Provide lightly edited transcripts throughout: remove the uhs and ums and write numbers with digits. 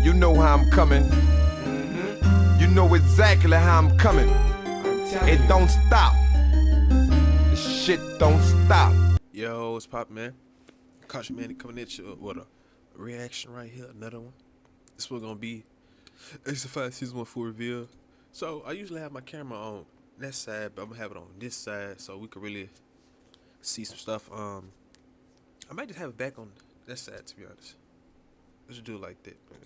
You know how I'm coming. You know exactly how I'm coming. It don't stop. The shit don't stop. Yo, what's poppin', man? Manic coming at you with a reaction right here, another one. This one gonna be Xdefiant Season 1 full reveal. So I usually have my camera on that side, but I'm gonna have it on this side so we can really see some stuff. I might just have it back on that side, to be honest. Let's just do it like that, man.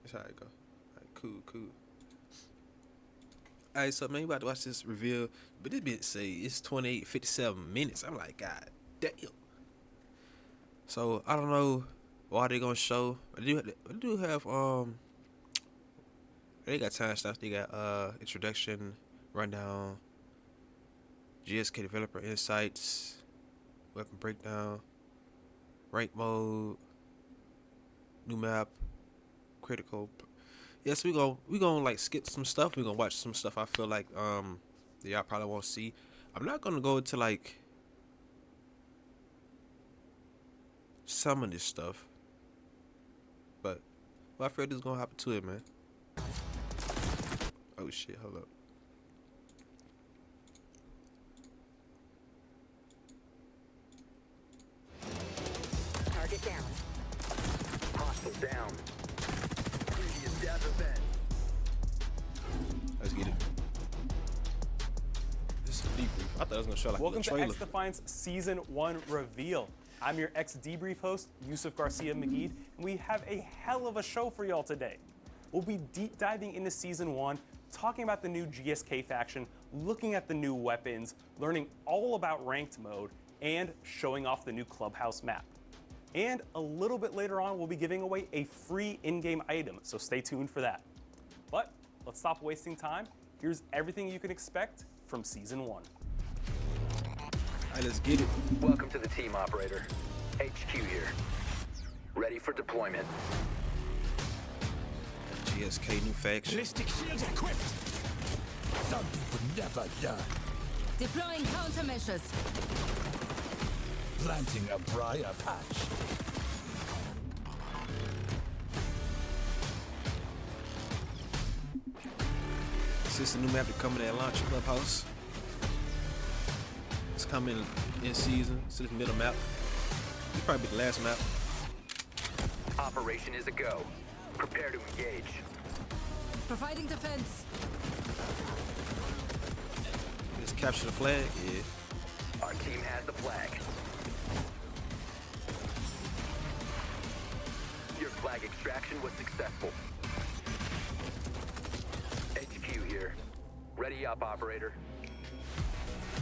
That's how it go. Alright, cool. Alright, so man, you about to watch this reveal, but this bitch say it's 28:57 minutes. I'm like, God damn. So I don't know why they gonna show. I do have they got time stuff. They got introduction, rundown, GSK developer insights, weapon breakdown, rank mode, new map, critical. Yes, we gonna like skip some stuff. We gonna watch some stuff I feel like that y'all probably won't see. I'm not gonna go into like some of this stuff, but I feel this is gonna happen to it, man. Oh shit, hold up. Target down. Hostile down. Previous death event. Let's get it. This is a debrief. I thought I was gonna show like Welcome a to trailer. Xdefiant's Season 1 reveal. I'm your Xdebrief host, Yusuf Garcia McGee, and we have a hell of a show for y'all today. We'll be deep diving into Season 1, talking about the new GSK faction, looking at the new weapons, learning all about ranked mode, and showing off the new clubhouse map. And a little bit later on, we'll be giving away a free in-game item, so stay tuned for that. But let's stop wasting time. Here's everything you can expect from Season 1. Alright, let's get it. Welcome to the team, operator. HQ here. Ready for deployment. GSK new faction. Ballistic shields equipped. Something would never done. Deploying countermeasures. Planting a briar patch. This is the new map to come in at launch clubhouse. It's coming in season. It's the middle map. It's probably be the last map. Operation is a go. Prepare to engage. Providing defense. Let's capture the flag. Yeah. Our team has the flag. Your flag extraction was successful. HQ here. Ready up, operator.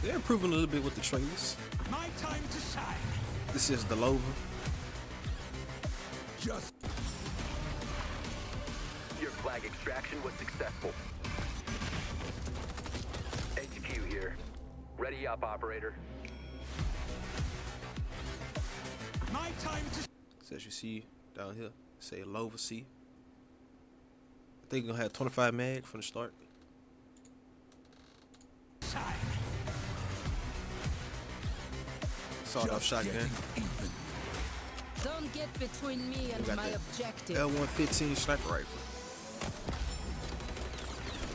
They're improving a little bit with the trailers. My time to shine. This is the Lover. Just Your flag extraction was successful. HQ here. Ready up, operator. my time to So as you see down here, say Lover C. I think you're gonna have 25 mag from the start. shine. Sawed off shotgun. Getting even. Don't get between me and got my that objective. L115 sniper rifle.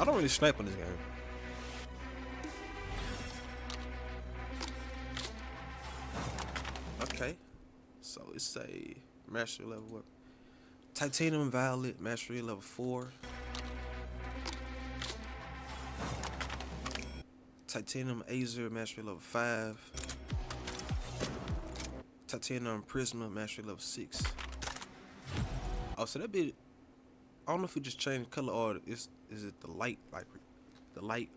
I don't really snipe on this game. Okay, so it's a mastery level weapon. Titanium Violet, mastery level 4. Titanium Azer, mastery level 5. Titanium Prisma, mastery level 6. Oh, so that bit, I don't know if we just changed color or is it the light, like the light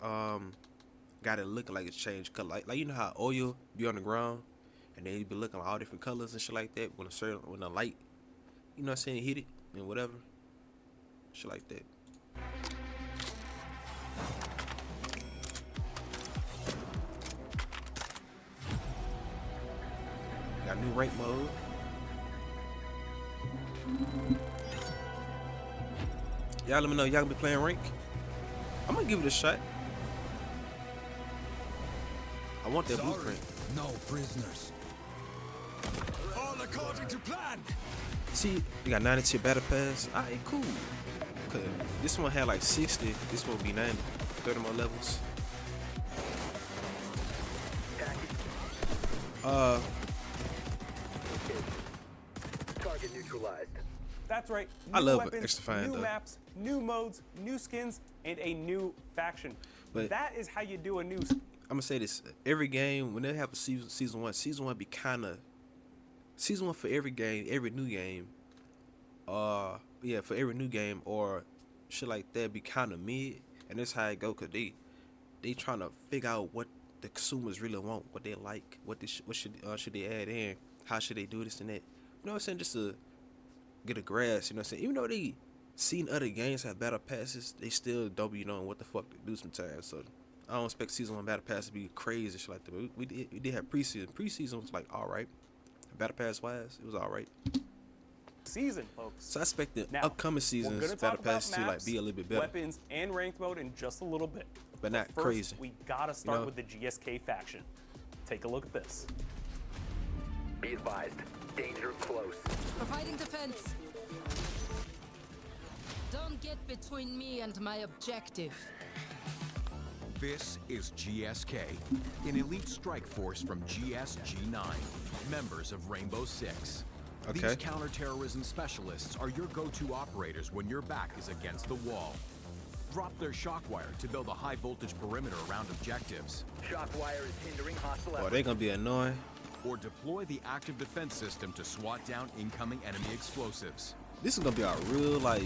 got it looking like it's changed color, like you know how oil be on the ground and then you be looking like all different colors and shit like that when the light, you know what I'm saying, hit it and whatever, shit like that. Got new rank mode. Y'all let me know y'all gonna be playing rank. I'm gonna give it a shot. I want that Sorry, blueprint. no prisoners. All according to plan. See, you got 90 battle pass. Alright, cool. Cause this one had like 60. This one will be 90. 30 more levels. Target neutralized. That's right. I New love weapons, Xdefiant, new though. maps, new modes, new skins, and a new faction. But- that is how you do a new. I'm gonna say this: every game, when they have a season one be kind of season one for every game, every new game. Yeah, for every new game or shit like that be kind of mid, and that's how it go. Cause they trying to figure out what the consumers really want, what they like, what should they add in, how should they do this and that. You know what I'm saying? Just to get a grasp. You know what I'm saying? Even though they seen other games have battle passes, they still don't be knowing what the fuck to do sometimes. So I don't expect season one battle pass to be crazy and shit like that. But we did have preseason. Preseason was like alright. Battle pass wise, it was alright. Season, folks. So I expect the Now, upcoming we're seasons gonna battle talk about pass to like maps, be a little bit better, weapons, and ranked mode in just a little bit. but not First, crazy. we gotta start know? with the GSK faction. Take a look at this. Be advised. Danger close. Providing defense. Don't get between me and my objective. This is GSK, an elite strike force from GSG-9, members of Rainbow Six. Okay. These counterterrorism specialists are your go-to operators when your back is against the wall. Drop their shock wire to build a high-voltage perimeter around objectives, Shock wire is hindering hostile Boy, efforts. they gonna be annoying. or deploy the active defense system to swat down incoming enemy explosives. This is gonna be a real like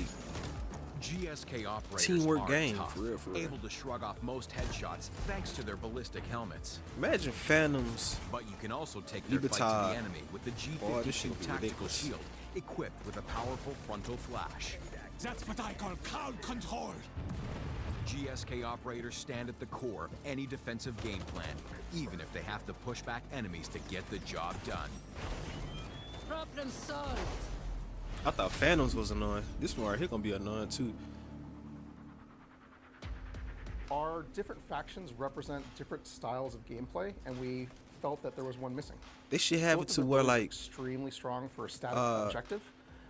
GSK operators Teamwork are game, tough, for real, for real. able to shrug off most headshots thanks to their ballistic helmets. imagine Phantoms. But you can also take their fight to Libertad. the enemy with the Boy, this shit G52 be tactical ridiculous. shield, equipped with a powerful frontal flash. That's what I call crowd control. GSK operators stand at the core of any defensive game plan, even if they have to push back enemies to get the job done. Problem solved. I thought Phantoms was annoying. This one right here gonna be annoying too. Our different factions represent different styles of gameplay, and we felt that there was one missing. They should have it Both to of where those are like extremely strong for a static objective,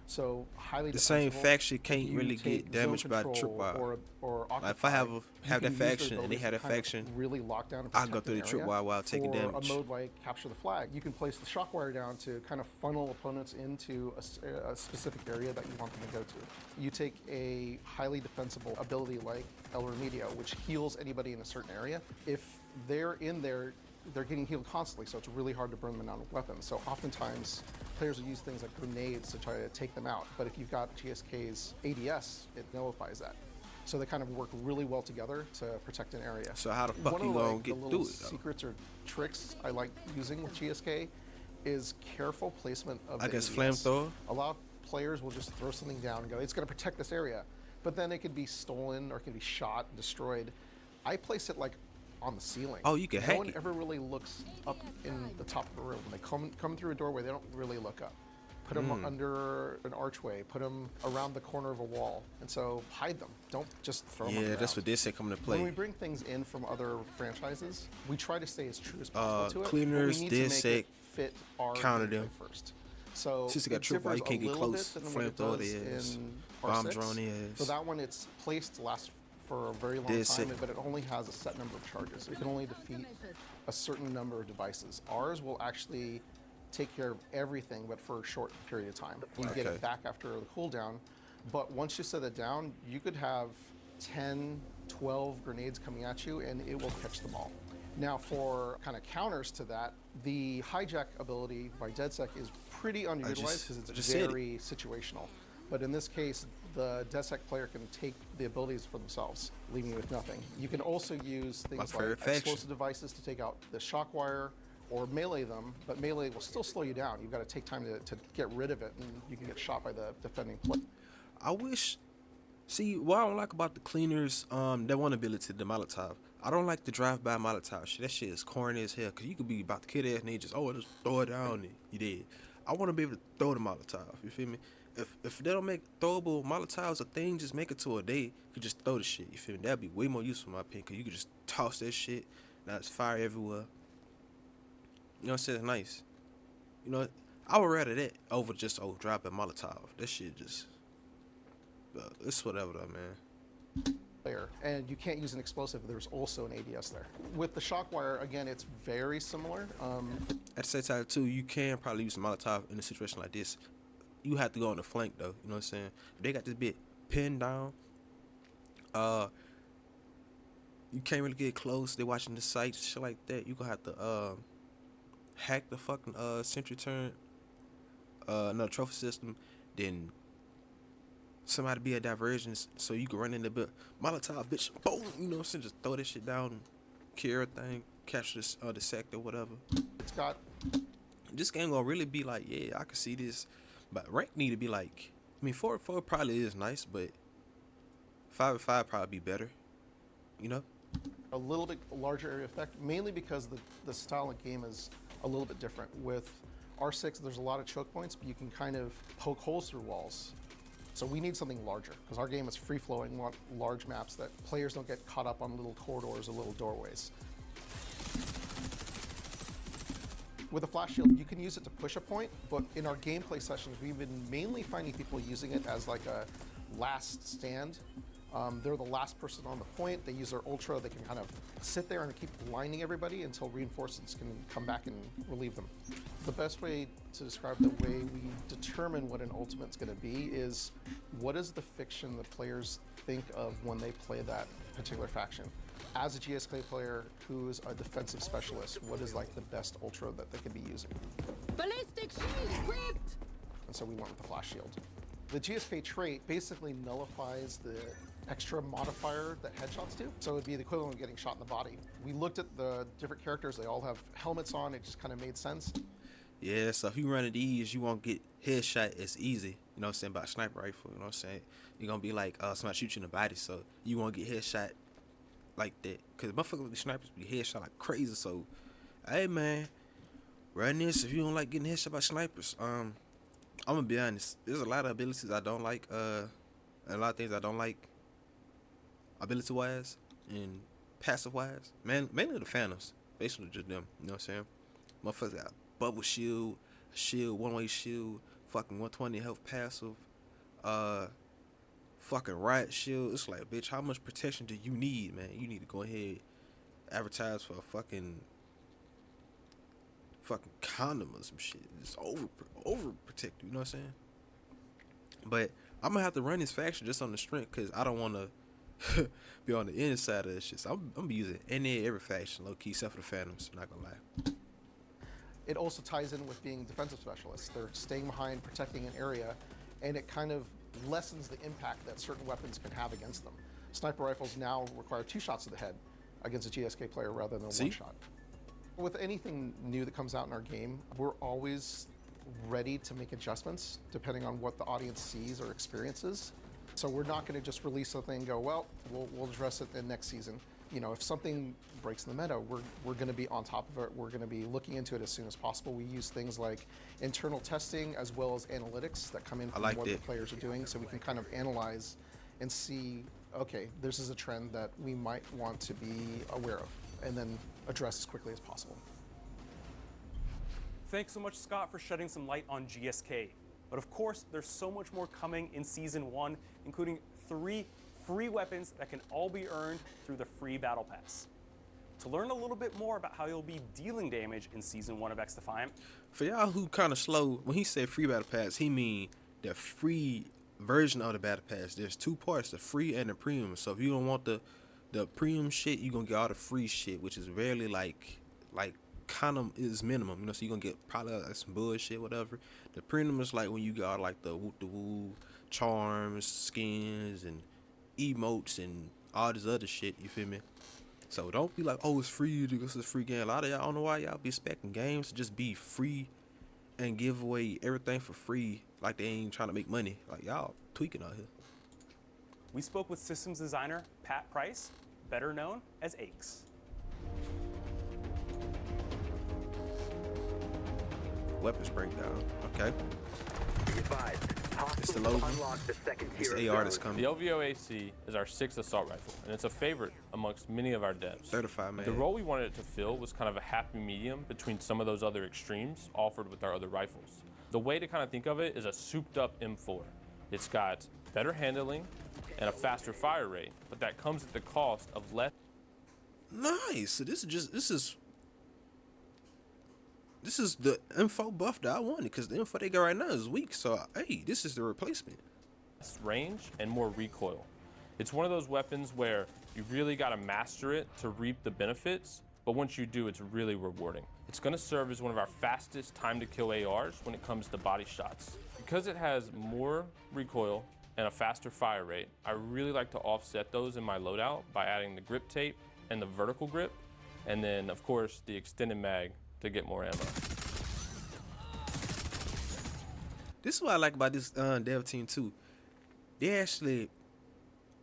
so highly the same defensible. faction If can't you really take get damaged zone by control tripwire. or Like, if I have occupy, that you can use faction those and they had a abilities to kind of faction, really lock down and I'll protect go through an the area. tripwire while taking For damage. a mode like capture the flag, you can place the shock wire down to kind of funnel opponents into a specific area that you want them to go to. You take a highly defensible ability like El Remedio, which heals anybody in a certain area. If they're in there, they're getting healed constantly, so it's really hard to burn them down with weapons. So oftentimes, players will use things like grenades to try to take them out. But if you've got GSK's ADS, it nullifies that. So they kind of work really well together to protect an area. So how the fuck One you of the, gonna like, get the through little it, though? secrets or tricks I like using with GSK is careful placement of I the guess ADS. flamethrower? A lot of players will just throw something down and go, it's going to protect this area. But then it could be stolen or it can be shot and destroyed. I place it like on the ceiling. Oh, you can no hack one it. ever really looks up in the top of a room. When they come through a doorway, they don't really look up. Put them Hmm. under an archway. Put them around the corner of a wall. And so hide them. Don't just throw them on Yeah, the that's ground. what they said coming to When we play. bring things in from other franchises, we try to stay as true as possible to it. cleaners, but we need to make dissect, it fit our counter gameplay them. first. So Since they got it trip wire, you differs can't a get little close. bit than what it Flamethrower does their ass. in Bomb R6. drone their For ass. that one, it's placed to last for a very long Dissect. time, but it only has a set number of charges. It can only defeat a certain number of devices. Ours will actually take care of everything, but for a short period of time. You get Okay. it back after the cooldown, but once you set it down, you could have 10, 12 grenades coming at you, and it will catch them all. Now, for kind of counters to that, the hijack ability by DedSec is pretty underutilized because I it's just said it. very situational. But in this case, the DedSec player can take the abilities for themselves, leaving you with nothing. You can also use things favorite like faction. explosive devices to take out the shock wire or melee them, but melee will still slow you down. You've got to take time to get rid of it, and you can get shot by the defending player. I wish. See, what I don't like about the cleaners, that one ability, the Molotov. I don't like the drive-by Molotov shit. That shit is corny as hell. Cause you could be about to kill that and they just just throw it down and you dead. I want to be able to throw the Molotov. You feel me? If they don't make throwable Molotovs a thing, just make it to a day. You could just throw the shit. You feel me? That'd be way more useful in my opinion. Cause you could just toss that shit. Now it's fire everywhere. You know what I'm saying? It's nice. You know, I would rather that over just dropping Molotov. That shit just, it's whatever though, man. And you can't use an explosive. There's also an ADS there. With the shock wire, again, it's very similar. At the same time too, you can probably use a Molotov in a situation like this. You have to go on the flank though. You know what I'm saying? If they got this bit pinned down, you can't really get close. They watching the sights, shit like that. You gonna have to hack the fucking sentry turret, another trophy system, then somebody be a divergence so you can run in the bit Molotov, bitch, boom, you know what I'm saying? Just throw that shit down, kill everything, capture this the sector, whatever. It's got This game gonna really be like, yeah, I can see this, but rank need to be like, I mean, 4-4 probably is nice, but 5-5 probably be better, you know? a little bit larger area effect, mainly because the style of game is a little bit different. With R6, there's a lot of choke points, but you can kind of poke holes through walls. So we need something larger, because our game is free-flowing. We want large maps that players don't get caught up on little corridors or little doorways. With a flash shield, you can use it to push a point, but in our gameplay sessions, we've been mainly finding people using it as like a last stand. They're the last person on the point. They use their ultra. They can kind of sit there and keep blinding everybody until reinforcements can come back and relieve them. The best way to describe the way we determine what an ultimate's going to be is what is the fiction the players think of when they play that particular faction. As a GSK player who's a defensive specialist, what is like the best ultra that they could be using? Ballistic shield equipped! And so we went with the flash shield. The GSK trait basically nullifies the extra modifier that headshots do. So it'd be the equivalent of getting shot in the body. We looked at the different characters, they all have helmets on, it just kind of made sense. Yeah, so if you run these, you won't get headshot as easy, you know what I'm saying, by a sniper rifle, you know what I'm saying? You're gonna be like, somebody shoot you in the body, so you won't get headshot like that. Cause motherfuckers with the snipers be headshot like crazy, so, hey man, run this if you don't like getting headshot by snipers. I'm gonna be honest, there's a lot of abilities I don't like, and a lot of things I don't like, ability-wise and passive-wise. Mainly the Phantoms, basically just them, you know what I'm saying? Motherfuckers got bubble shield, one-way shield, fucking 120 health passive, fucking riot shield. It's like, bitch, how much protection do you need, man? You need to go ahead, advertise for a fucking condom or some shit. It's over protect you know what I'm saying? But I'm gonna have to run this faction just on the strength, cause I don't wanna be on the inside of this shit. So I'm gonna be using every faction, low key, except for the Phantoms, not gonna lie. It also ties in with being defensive specialists. They're staying behind, protecting an area, and it kind of lessens the impact that certain weapons can have against them. Sniper rifles now require 2 shots to the head against a GSK player rather than 1 shot. With anything new that comes out in our game, we're always ready to make adjustments depending on what the audience sees or experiences. So we're not going to just release something and go, well, we'll address it in next season. You know, if something breaks in the meta, we're going to be on top of it. We're going to be looking into it as soon as possible. We use things like internal testing as well as analytics that come in from what the players are doing, so we can kind of analyze and see, okay, this is a trend that we might want to be aware of, and then address as quickly as possible. Thanks so much, Scott, for shedding some light on GSK. But of course, there's so much more coming in Season 1, including 3 free weapons that can all be earned through the free Battle Pass. To learn a little bit more about how you'll be dealing damage in Season 1 of Xdefiant. For y'all who kind of slow, when he said free Battle Pass, he mean the free version of the Battle Pass. There's 2 parts, the free and the premium. So if you don't want the premium shit, you're going to get all the free shit, which is rarely like kind of is minimum, you know, so you're gonna get probably like some bullshit, whatever. The premium is like when you got like the woo charms, skins, and emotes, and all this other shit, you feel me? So don't be like, oh, it's free because it's a free game. A lot of y'all, I don't know why y'all be expecting games to just be free and give away everything for free like they ain't trying to make money. Like, y'all tweaking out here. We spoke with systems designer Pat Price, better known as Aches. Weapons breakdown, okay. Be advised, It's the logo. Unlock the second It's tier the of AR that's zones. coming. The LVOAC is our 6th assault rifle, and it's a favorite amongst many of our devs. 35, man. The role we wanted it to fill was kind of a happy medium between some of those other extremes offered with our other rifles. The way to kind of think of it is a souped-up M4. It's got better handling and a faster fire rate, but that comes at the cost of less. Nice. So this is the info buff that I wanted, because the info they got right now is weak. So hey, this is the replacement. Range and more recoil. It's one of those weapons where you really got to master it to reap the benefits, but once you do, it's really rewarding. It's going to serve as one of our fastest time to kill ARs when it comes to body shots. Because it has more recoil and a faster fire rate, I really like to offset those in my loadout by adding the grip tape and the vertical grip, and then of course the extended mag to get more ammo. This is what I like about this dev team too. They actually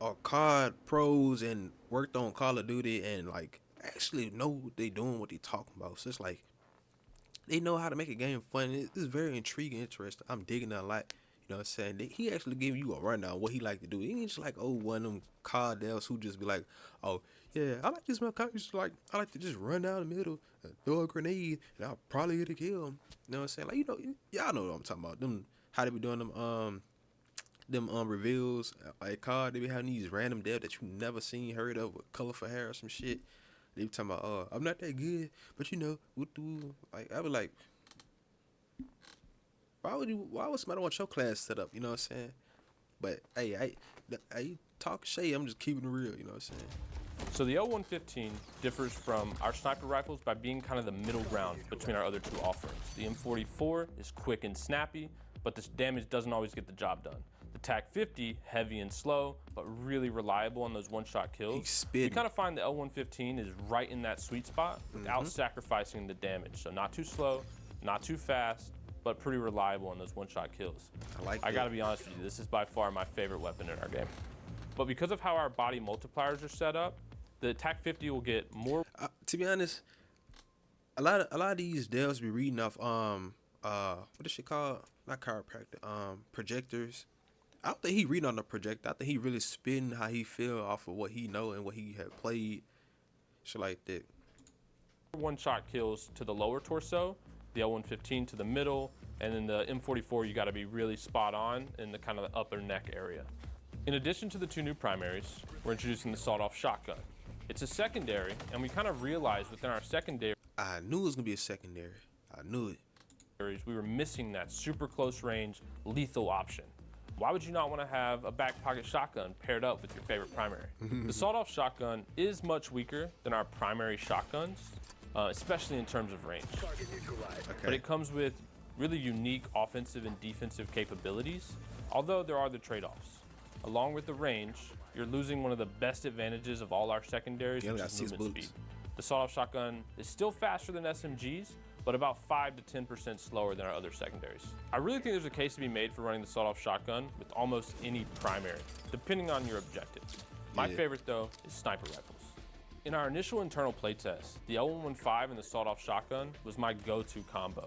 are COD pros and worked on Call of Duty and like actually know what they doing, what they talking about. So it's like they know how to make a game fun. It's very intriguing, interesting. I'm digging it a lot. You know what I'm saying? He actually give you a rundown of what he like to do. He ain't just like, oh, one of them COD devs who just be like, oh, yeah, I like this map. I like to just run down the middle, and throw a grenade, and I'll probably get a kill him. You know what I'm saying? Like, you know, y'all know what I'm talking about. Them, how they be doing them reveals like COD. They be having these random devs that you never seen, heard of, with colorful hair or some shit. They be talking about, I'm not that good, but you know, like I was like, why would somebody want your class set up? You know what I'm saying? But hey, I talk shit. I'm just keeping it real. You know what I'm saying? So the L115 differs from our sniper rifles by being kind of the middle ground between our other two offerings. The M44 is quick and snappy, but the damage doesn't always get the job done. The TAC-50, heavy and slow, but really reliable on those one-shot kills. We kind of find the L115 is right in that sweet spot without sacrificing the damage. So not too slow, not too fast, but pretty reliable on those one-shot kills. I gotta be honest with you, this is by far my favorite weapon in our game. But because of how our body multipliers are set up, the TAC-50 will get more. To be honest, a lot of these devs be reading off what is shit called? Not chiropractor, projectors. I don't think he reading on the projector. I think he really spitting how he feel off of what he know and what he had played. Shit like that. One-shot kills to the lower torso, the L115 to the middle, and then the M44 you got to be really spot on in the kind of the upper neck area. In addition to the two new primaries, we're introducing the sawed-off shotgun. It's a secondary, and we kind of realized within our secondary. I knew it was gonna be a secondary. I knew it. We were missing that super close range lethal option. Why would you not want to have a back pocket shotgun paired up with your favorite primary? The sawed-off shotgun is much weaker than our primary shotguns, especially in terms of range. But it comes with really unique offensive and defensive capabilities, although there are the trade-offs. Along with the range, you're losing one of the best advantages of all our secondaries, which is movement speed. The sawed-off shotgun is still faster than SMGs, but about 5 to 10% slower than our other secondaries. I really think there's a case to be made for running the sawed-off shotgun with almost any primary, depending on your objective. My favorite, though, is sniper rifles. In our initial internal playtest, the L115 and the sawed-off shotgun was my go-to combo.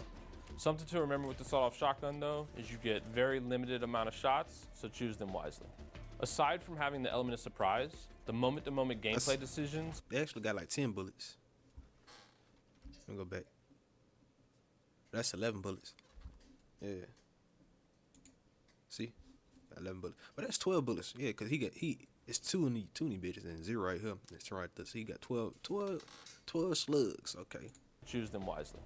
Something to remember with the sawed-off shotgun, though, is you get very limited amount of shots, so choose them wisely. Aside from having the element of surprise, the moment-to-moment gameplay decisions. They actually got like 10 bullets. Let me go back. That's 11 bullets. Yeah. See? 11 bullets. But that's 12 bullets. Yeah, because it's two in the bitches and 0 right here. That's right there. So he got 12 slugs. Okay. Choose them wisely.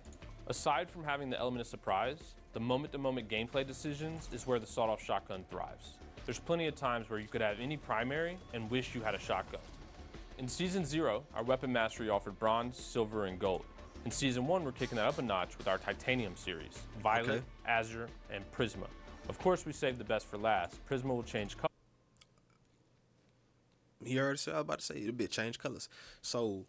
Aside from having the element of surprise, the moment-to-moment gameplay decisions is where the sawed-off shotgun thrives. There's plenty of times where you could have any primary and wish you had a shotgun. In Season 0, our weapon mastery offered bronze, silver, and gold. In Season 1, we're kicking that up a notch with our titanium series, Violet, Azure, and Prisma. Of course, we saved the best for last. Prisma will change colors. He already said, I was about to say, it'll be change colors. So,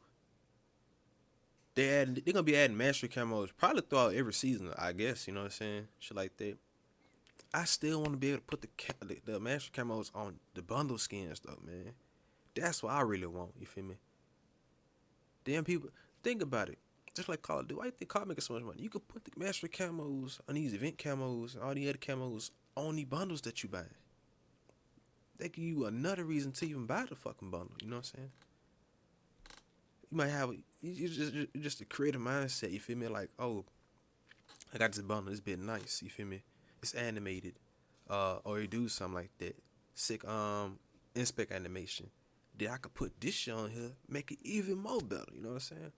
they're going to be adding mastery camos probably throughout every season, I guess, you know what I'm saying? Shit like that. I still want to be able to put the mastery camos on the bundle skins, though, man. That's what I really want, you feel me? Damn people, think about it. Just like Call of Duty, why do you think Call making so much money? You could put the mastery camos on these event camos, all the other camos on the bundles that you buy. They give you another reason to even buy the fucking bundle. You know what I'm saying? You might have just to create a mindset. You feel me? Like, oh, I got this bundle. It's been nice. You feel me? It's animated, or you do something like that. Sick inspect animation. Then I could put this shit on here, make it even more better. You know what I'm saying?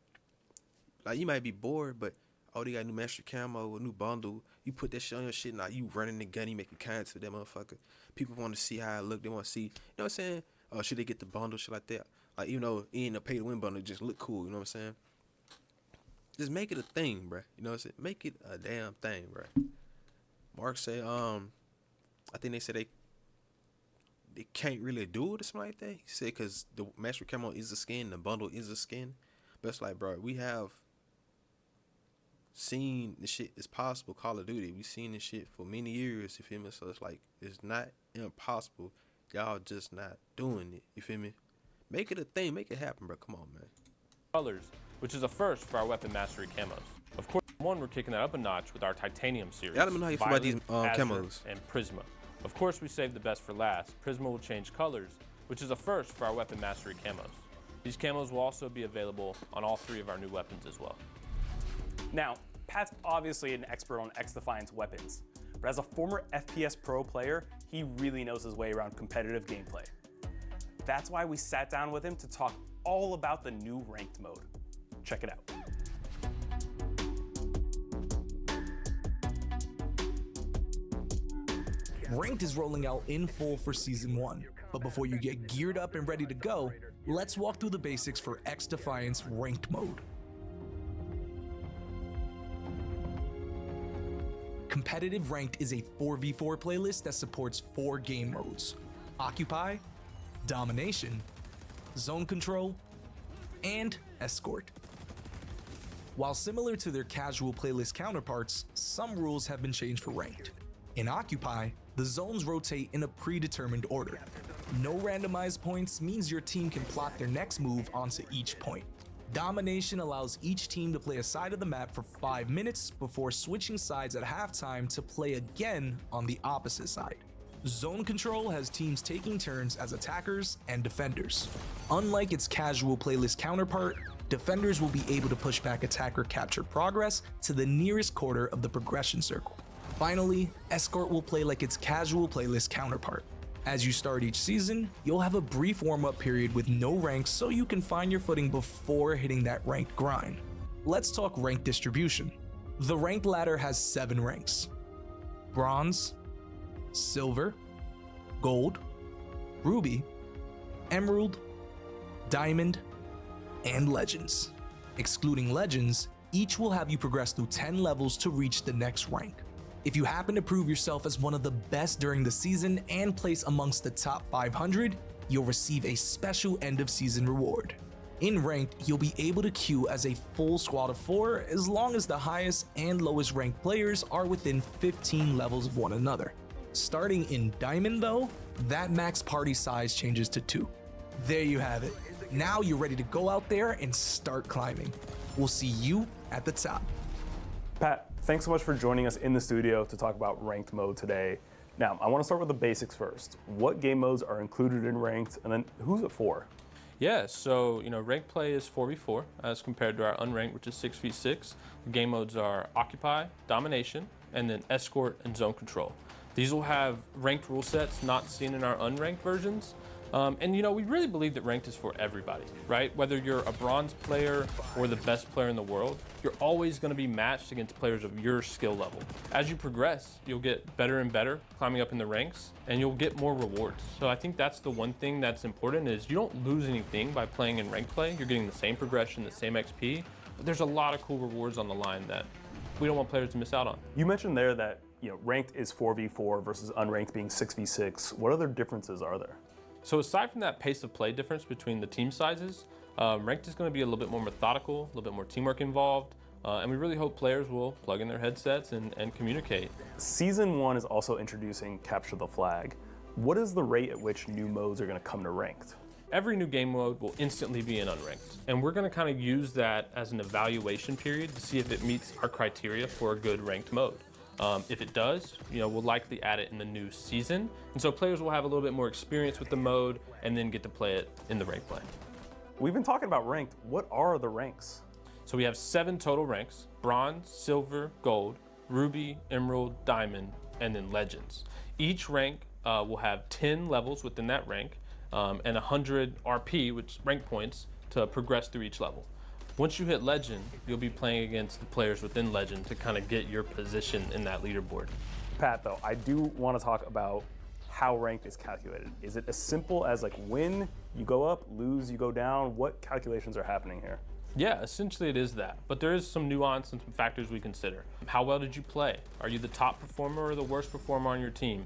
Like, you might be bored, but oh, they got a new Master Camo, a new bundle. You put that shit on your shit, now you running the gun, you making content with that motherfucker. People want to see how it look. They want to see, you know what I'm saying? Oh, should they get the bundle, shit like that? Like, you know, it ain't a pay-to-win bundle, just look cool, you know what I'm saying? Just make it a thing, bruh. You know what I'm saying? Make it a damn thing, bruh. Mark say, I think they said they can't really do it or something like that. He said because the Master Camo is a skin, the bundle is a skin. But it's like, bro, we have seen the shit is possible. Call of Duty, we seen this shit for many years. You feel me? So it's like, it's not impossible. Y'all just not doing it. You feel me? Make it a thing. Make it happen, bro. Come on, man. Colors, which is a first for our weapon mastery camos. Of course, we're kicking that up a notch with our titanium series. Yeah, let me know how you feel about these Azure, camos. And Prisma. Of course, we saved the best for last. Prisma will change colors, which is a first for our weapon mastery camos. These camos will also be available on all 3 of our new weapons as well. Now, Pat's obviously an expert on Xdefiant's weapons, but as a former FPS Pro player, he really knows his way around competitive gameplay. That's why we sat down with him to talk all about the new ranked mode. Check it out. Ranked is rolling out in full for Season 1, but before you get geared up and ready to go, let's walk through the basics for Xdefiant's Ranked mode. Competitive Ranked is a 4v4 playlist that supports 4 game modes: Occupy, Domination, Zone Control, and Escort. While similar to their casual playlist counterparts, some rules have been changed for Ranked. In Occupy, the zones rotate in a predetermined order. No randomized points means your team can plot their next move onto each point. Domination allows each team to play a side of the map for 5 minutes before switching sides at halftime to play again on the opposite side. Zone Control has teams taking turns as attackers and defenders. Unlike its casual playlist counterpart, defenders will be able to push back attacker captured progress to the nearest quarter of the progression circle. Finally, Escort will play like its casual playlist counterpart. As you start each season, you'll have a brief warm-up period with no ranks so you can find your footing before hitting that ranked grind. Let's talk rank distribution. The ranked ladder has 7 ranks: Bronze, Silver, Gold, Ruby, Emerald, Diamond, and Legends. Excluding Legends, each will have you progress through 10 levels to reach the next rank. If you happen to prove yourself as one of the best during the season and place amongst the top 500, you'll receive a special end of season reward. In Ranked, you'll be able to queue as a full squad of 4 as long as the highest and lowest ranked players are within 15 levels of one another. Starting in Diamond though, that max party size changes to 2. There you have it. Now you're ready to go out there and start climbing. We'll see you at the top. Pat, thanks so much for joining us in the studio to talk about Ranked mode today. Now, I want to start with the basics first. What game modes are included in Ranked, and then who's it for? Yeah, so, ranked play is 4v4 as compared to our unranked, which is 6v6. The game modes are Occupy, Domination, and then Escort and Zone Control. These will have ranked rule sets not seen in our unranked versions. We really believe that ranked is for everybody, right? Whether you're a bronze player or the best player in the world, you're always going to be matched against players of your skill level. As you progress, you'll get better and better climbing up in the ranks, and you'll get more rewards. So I think that's the one thing that's important is you don't lose anything by playing in ranked play. You're getting the same progression, the same XP, but there's a lot of cool rewards on the line that we don't want players to miss out on. You mentioned there that ranked is 4v4 versus unranked being 6v6. What other differences are there? So aside from that pace of play difference between the team sizes, ranked is going to be a little bit more methodical, a little bit more teamwork involved, and we really hope players will plug in their headsets and communicate. Season 1 is also introducing Capture the Flag. What is the rate at which new modes are going to come to ranked? Every new game mode will instantly be in unranked, and we're going to kind of use that as an evaluation period to see if it meets our criteria for a good ranked mode. If it does, we'll likely add it in the new season. And so players will have a little bit more experience with the mode and then get to play it in the ranked play. We've been talking about ranked. What are the ranks? So we have 7 total ranks: bronze, silver, gold, ruby, emerald, diamond, and then legends. Each rank will have 10 levels within that rank and 100 RP, which rank points, to progress through each level. Once you hit legend, you'll be playing against the players within legend to kind of get your position in that leaderboard. Pat, though, I do want to talk about how ranked is calculated. Is it as simple as like win, you go up, lose, you go down? What calculations are happening here? Yeah, essentially it is that, but there is some nuance and some factors we consider. How well did you play? Are you the top performer or the worst performer on your team?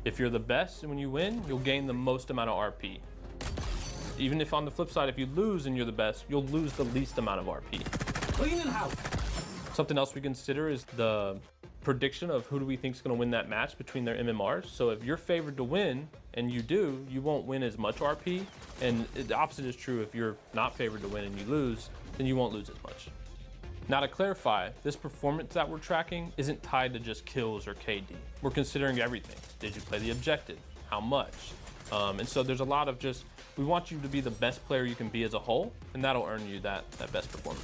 If you're the best and when you win, you'll gain the most amount of RP. Even if on the flip side, if you lose and you're the best, you'll lose the least amount of RP. Clean and house. Something else we consider is the prediction of who do we think is going to win that match between their MMRs. So if you're favored to win and you do, you won't win as much RP. And the opposite is true. If you're not favored to win and you lose, then you won't lose as much. Now to clarify, this performance that we're tracking isn't tied to just kills or KD. We're considering everything. Did you play the objective? How much? And so there's a lot of just, we want you to be the best player you can be as a whole, and that'll earn you that best performance.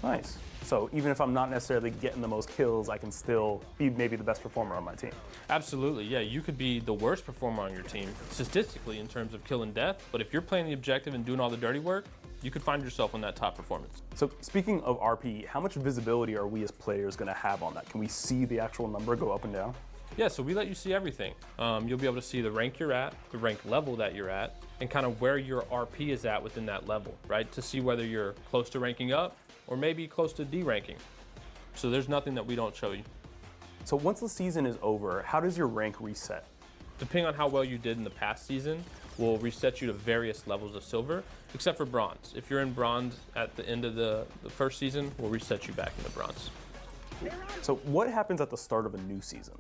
Nice. So even if I'm not necessarily getting the most kills, I can still be maybe the best performer on my team. Absolutely, yeah. You could be the worst performer on your team, statistically in terms of kill and death, but if you're playing the objective and doing all the dirty work, you could find yourself in that top performance. So speaking of RP, how much visibility are we as players gonna have on that? Can we see the actual number go up and down? Yeah, so we let you see everything. You'll be able to see the rank you're at, the rank level that you're at, and kind of where your RP is at within that level, right? To see whether you're close to ranking up or maybe close to D-ranking. So there's nothing that we don't show you. So once the season is over, how does your rank reset? Depending on how well you did in the past season, we'll reset you to various levels of silver, except for bronze. If you're in bronze at the end of the first season, we'll reset you back into bronze. So what happens at the start of a new season?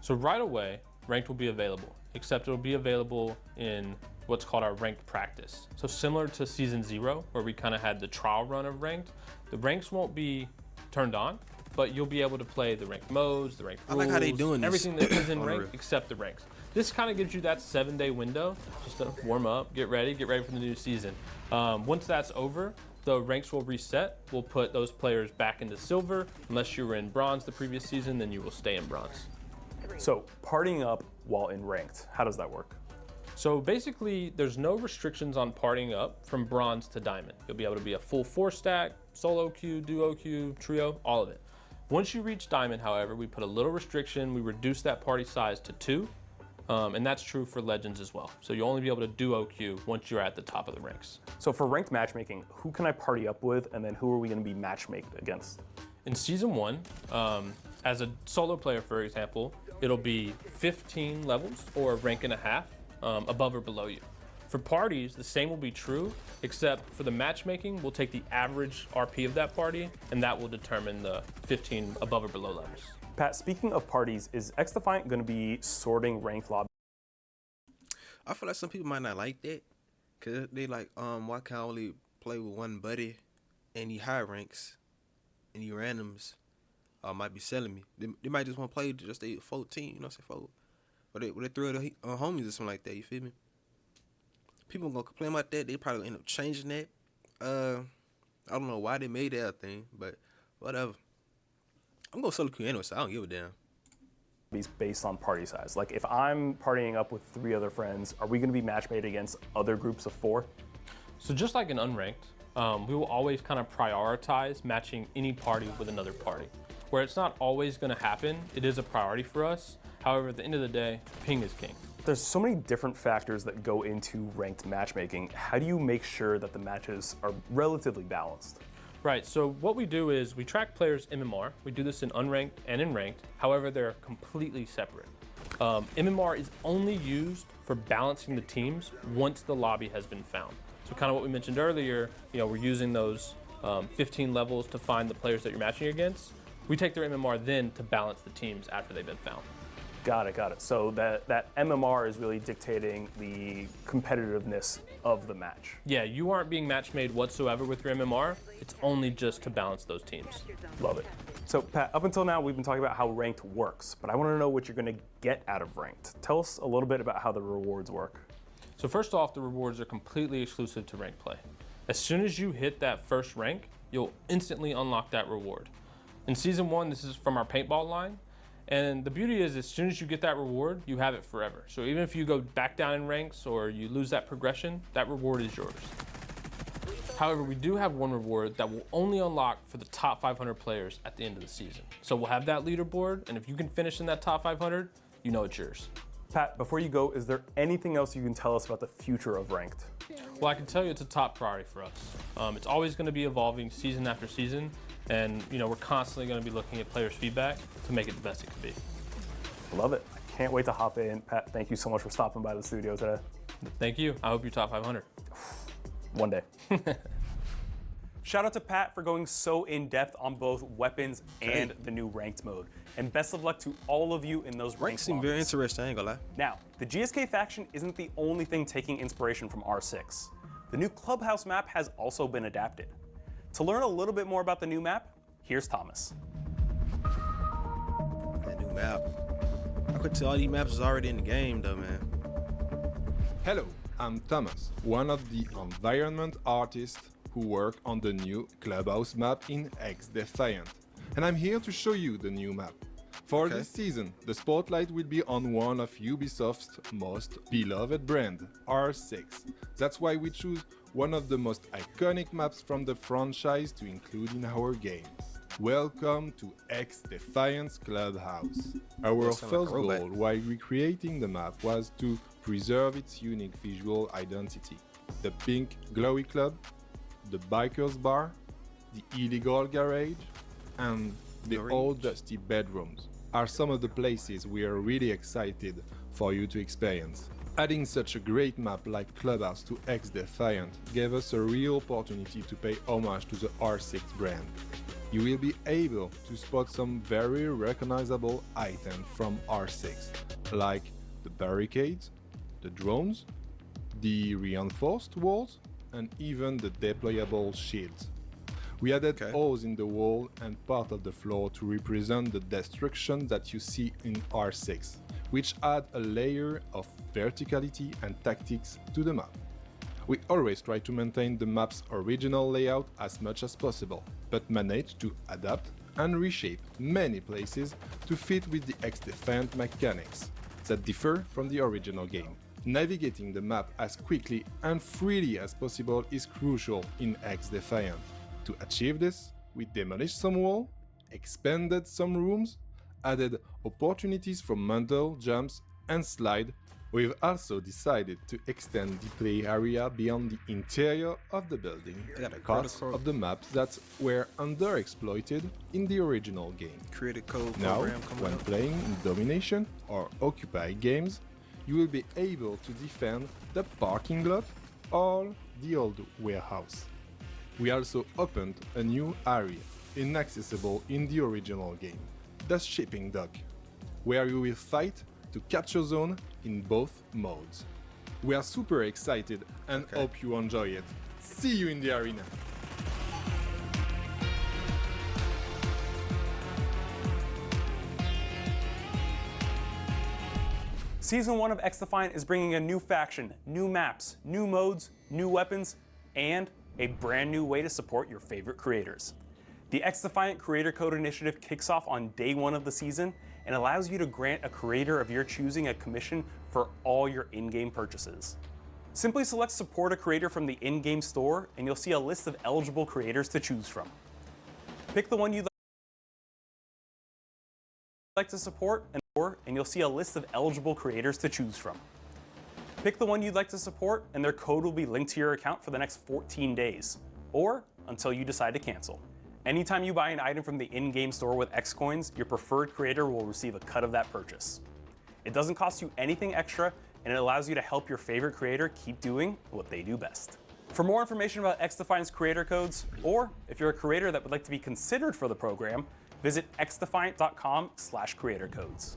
So right away, ranked will be available, except it'll be available in what's called our ranked practice. So similar to season 0, where we kind of had the trial run of ranked, the ranks won't be turned on, but you'll be able to play the ranked modes, the ranked rules, I like how they doing this. everything that is in ranked except the ranks. This kind of gives you that 7-day window just to warm up, get ready for the new season. Once that's over, the ranks will reset. We'll put those players back into silver. Unless you were in bronze the previous season, then you will stay in bronze. So partying up while in ranked, how does that work? So basically, there's no restrictions on partying up from bronze to diamond. You'll be able to be a full 4-stack, solo queue, duo queue, trio, all of it. Once you reach diamond, however, we put a little restriction. We reduce that party size to 2, and that's true for legends as well. So you'll only be able to duo queue once you're at the top of the ranks. So for ranked matchmaking, who can I party up with, and then who are we going to be matchmaked against? In season 1, as a solo player, for example, it'll be 15 levels or a rank and a half above or below you. For parties, the same will be true, except for the matchmaking, we'll take the average RP of that party, and that will determine the 15 above or below levels. Pat, speaking of parties, is Xdefiant going to be sorting ranked lobby? I feel like some people might not like that, cause they like, why can't I only play with one buddy, and he high ranks, and he randoms, might be selling me. They might just want to play just a 14, you know what I'm saying, 4. Or they throw the homies or something like that, you feel me? People gonna complain about that. They probably end up changing that. I don't know why they made that a thing, but whatever. I'm gonna solo queue anyway, so I don't give a damn. Based on party size. Like if I'm partying up with 3 other friends, are we gonna be matchmade against other groups of 4? So just like in unranked, we will always kind of prioritize matching any party with another party. Where it's not always gonna happen, it is a priority for us. However, at the end of the day, ping is king. There's so many different factors that go into ranked matchmaking. How do you make sure that the matches are relatively balanced? Right, so what we do is we track players' MMR. We do this in unranked and in ranked. However, they're completely separate. MMR is only used for balancing the teams once the lobby has been found. So kind of what we mentioned earlier, we're using those 15 levels to find the players that you're matching against. We take their MMR then to balance the teams after they've been found. Got it. So that MMR is really dictating the competitiveness of the match. Yeah, you aren't being match made whatsoever with your MMR. It's only just to balance those teams. Love it. So Pat, up until now, we've been talking about how ranked works, but I want to know what you're going to get out of ranked. Tell us a little bit about how the rewards work. So first off, the rewards are completely exclusive to ranked play. As soon as you hit that first rank, you'll instantly unlock that reward. In Season 1, this is from our paintball line, and the beauty is as soon as you get that reward, you have it forever. So even if you go back down in ranks or you lose that progression, that reward is yours. However, we do have one reward that will only unlock for the top 500 players at the end of the season. So we'll have that leaderboard, and if you can finish in that top 500, you know it's yours. Pat, before you go, is there anything else you can tell us about the future of ranked? Well, I can tell you it's a top priority for us. It's always going to be evolving season after season, and we're constantly going to be looking at players' feedback to make it the best it can be. Love it. I can't wait to hop in. Pat, thank you so much for stopping by the studio today. Thank you. I hope you're top 500. One day. Shout out to Pat for going so in-depth on both weapons and the new ranked mode. And best of luck to all of you in those ranked Ranks seem very interesting, I ain't gonna lie. Now, the GSK faction isn't the only thing taking inspiration from R6. The new Clubhouse map has also been adapted. To learn a little bit more about the new map, here's Thomas. That new map. I could tell all these maps is already in the game though, man. Hello, I'm Thomas, one of the environment artists who work on the new Clubhouse map in Xdefiant. And I'm here to show you the new map. For this season, the spotlight will be on one of Ubisoft's most beloved brand, R6. That's why we choose one of the most iconic maps from the franchise to include in our games. Welcome to Xdefiant's Clubhouse. Our first goal while recreating the map was to preserve its unique visual identity. The pink glowy club, the biker's bar, the illegal garage, and the old dusty bedrooms are some of the places we are really excited for you to experience. Adding such a great map like Clubhouse to Xdefiant gave us a real opportunity to pay homage to the R6 brand. You will be able to spot some very recognizable items from R6, like the barricades, the drones, the reinforced walls, and even the deployable shields. We added holes in the wall and part of the floor to represent the destruction that you see in R6, which add a layer of verticality and tactics to the map. We always try to maintain the map's original layout as much as possible, but manage to adapt and reshape many places to fit with the Xdefiant mechanics that differ from the original game. Navigating the map as quickly and freely as possible is crucial in Xdefiant. To achieve this, we demolished some walls, expanded some rooms, added opportunities for mental jumps and slide. We've also decided to extend the play area beyond the interior of the building, parts of the maps that were underexploited in the original game. Now, when playing in Domination or Occupy games, you will be able to defend the parking lot or the old warehouse. We also opened a new area, inaccessible in the original game, the shipping dock, where you will fight to capture zone in both modes. We are super excited and hope you enjoy it. See you in the arena! Season 1 of Xdefiant is bringing a new faction, new maps, new modes, new weapons, and a brand new way to support your favorite creators. The Xdefiant Creator Code Initiative kicks off on day 1 of the season and allows you to grant a creator of your choosing a commission for all your in-game purchases. Simply select Support a Creator from the in-game store and you'll see a list of eligible creators to choose from. Pick the one you'd like to support and you'll see a list of eligible creators to choose from. Pick the one you'd like to support and their code will be linked to your account for the next 14 days, or until you decide to cancel. Anytime you buy an item from the in-game store with X coins, your preferred creator will receive a cut of that purchase. It doesn't cost you anything extra and it allows you to help your favorite creator keep doing what they do best. For more information about Xdefiant's creator codes, or if you're a creator that would like to be considered for the program, visit xdefiant.com/creatorcodes.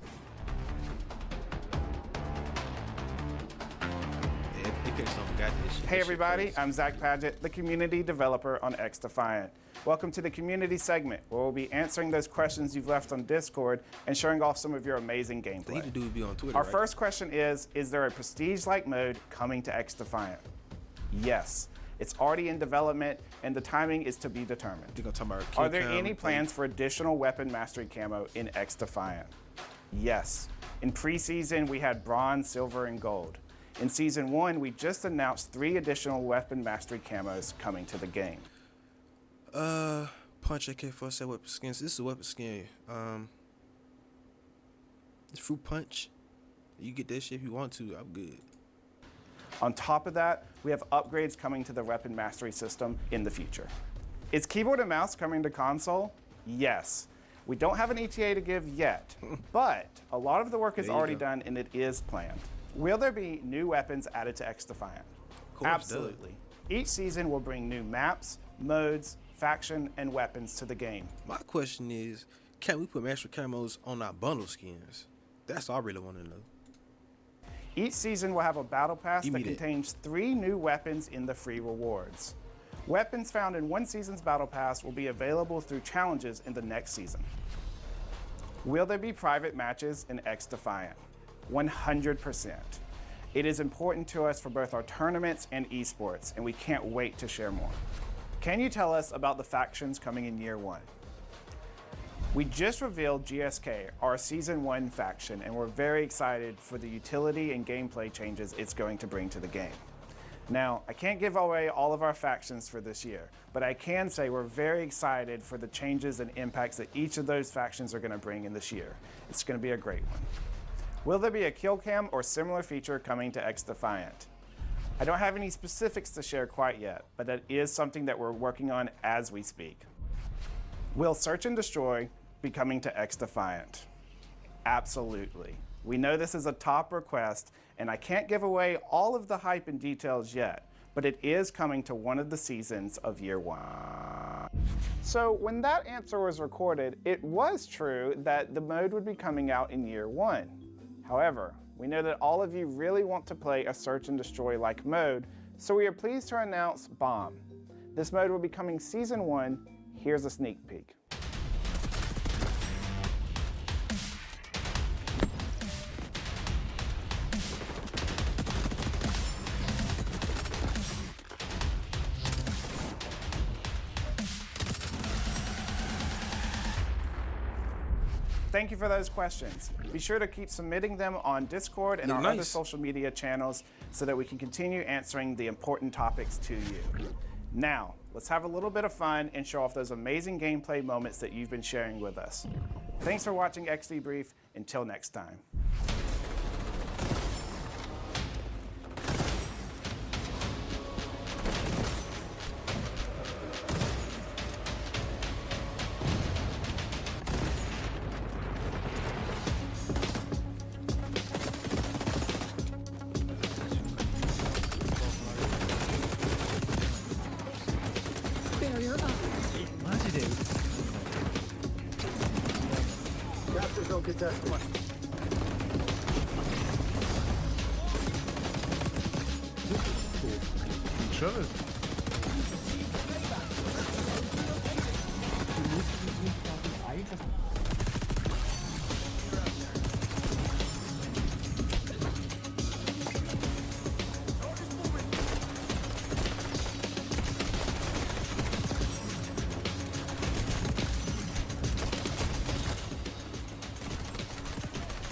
catch something, got this shit. Hey That shit everybody, crazy. I'm Zach Paget, the community developer on Xdefiant. Welcome to the community segment, where we'll be answering those questions you've left on Discord and showing off some of your amazing They need to gameplay. do be on Twitter. Our right? first question is there a prestige-like mode coming to Xdefiant? Yes. It's already in development, and the timing is to be determined. They're gonna talk about Are there KillCam any plans for additional weapon mastery camo in Xdefiant? Yes. In preseason, we had bronze, silver, and gold. In season 1, we just announced 3 additional weapon mastery camos coming to the game. Punch AK-47 weapon skins. This is a weapon skin. It's fruit punch. You get that shit if you want to. I'm good. On top of that, we have upgrades coming to the weapon mastery system in the future. Is keyboard and mouse coming to console? Yes. We don't have an ETA to give yet, but a lot of the work is There you already go. done and it is planned. Will there be new weapons added to Xdefiant? course, Absolutely. Each season will bring new maps, modes, faction, and weapons to the game. My question is, can we put master camos on our bundle skins? That's all I really want to know. Each season will have a battle pass Give that me that. contains 3 new weapons in the free rewards. Weapons found in one season's battle pass will be available through challenges in the next season. Will there be private matches in Xdefiant? 100%. It is important to us for both our tournaments and esports, and we can't wait to share more. Can you tell us about the factions coming in year 1? We just revealed GSK, our Season 1 faction, and we're very excited for the utility and gameplay changes it's going to bring to the game. Now, I can't give away all of our factions for this year, but I can say we're very excited for the changes and impacts that each of those factions are going to bring in this year. It's going to be a great one. Will there be a KillCam or similar feature coming to Xdefiant? I don't have any specifics to share quite yet, but that is something that we're working on as we speak. Will Search and Destroy be coming to Xdefiant? Absolutely. We know this is a top request, and I can't give away all of the hype and details yet, but it is coming to one of the seasons of year 1. So when that answer was recorded, it was true that the mode would be coming out in year 1. However, we know that all of you really want to play a Search and Destroy-like mode, so we are pleased to announce Bomb. This mode will be coming season 1. Here's a sneak peek. Thank you for those questions. Be sure to keep submitting them on Discord and Look our nice. other social media channels so that we can continue answering the important topics to you. Now, let's have a little bit of fun and show off those amazing gameplay moments that you've been sharing with us. Thanks for watching XD Brief. Until next time. Barrier up. Capture zone contested.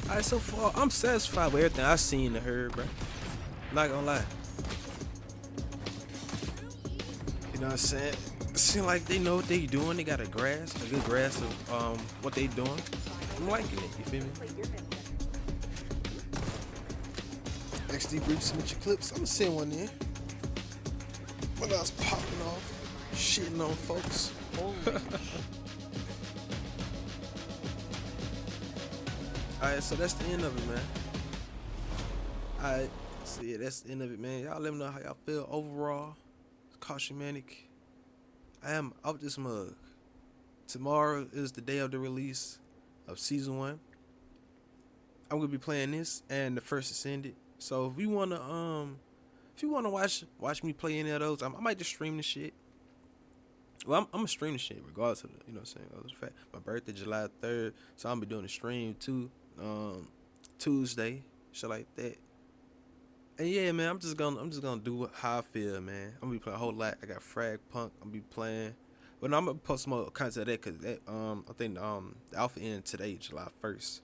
Alright, so far, I'm satisfied with everything I've seen and heard, bro. Not gonna lie. You know what I'm saying? It seems like they know what they doing. They got a good grasp of what they doing. I'm liking it, you feel me? XD Brief, submit your clips. I'm gonna send one in. When I was popping off, shitting on folks. Alright, so that's the end of it, man. Alright, so yeah, that's the end of it, man. Y'all let me know how y'all feel overall. Caution Manic. I am out this mug. Tomorrow is the day of the release of season 1. I'm gonna be playing this and the first Ascended. So if you wanna if you want to watch me play any of those, I might just stream the shit. Well, I'm gonna stream the shit regardless of the, you know what I'm saying. Other fact, my birthday July 3rd, so I'm gonna be doing a stream too, Tuesday, shit like that. And yeah, man, I'm just gonna do how I feel, man. I'm gonna be playing a whole lot. I got Frag Punk. I'm gonna be playing. But no, I'm gonna post some more content of that because that I think the alpha end today, July 1st.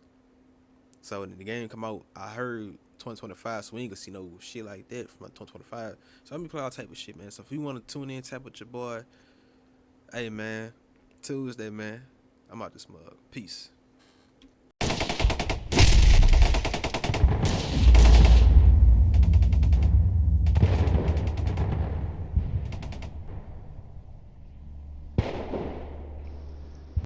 So when the game come out, I heard 2025, so we ain't gonna see no shit like that from 2025. So I'm gonna be playing all type of shit, man. So if you wanna tune in, tap with your boy, hey man, Tuesday, man, I'm out this mug. Peace.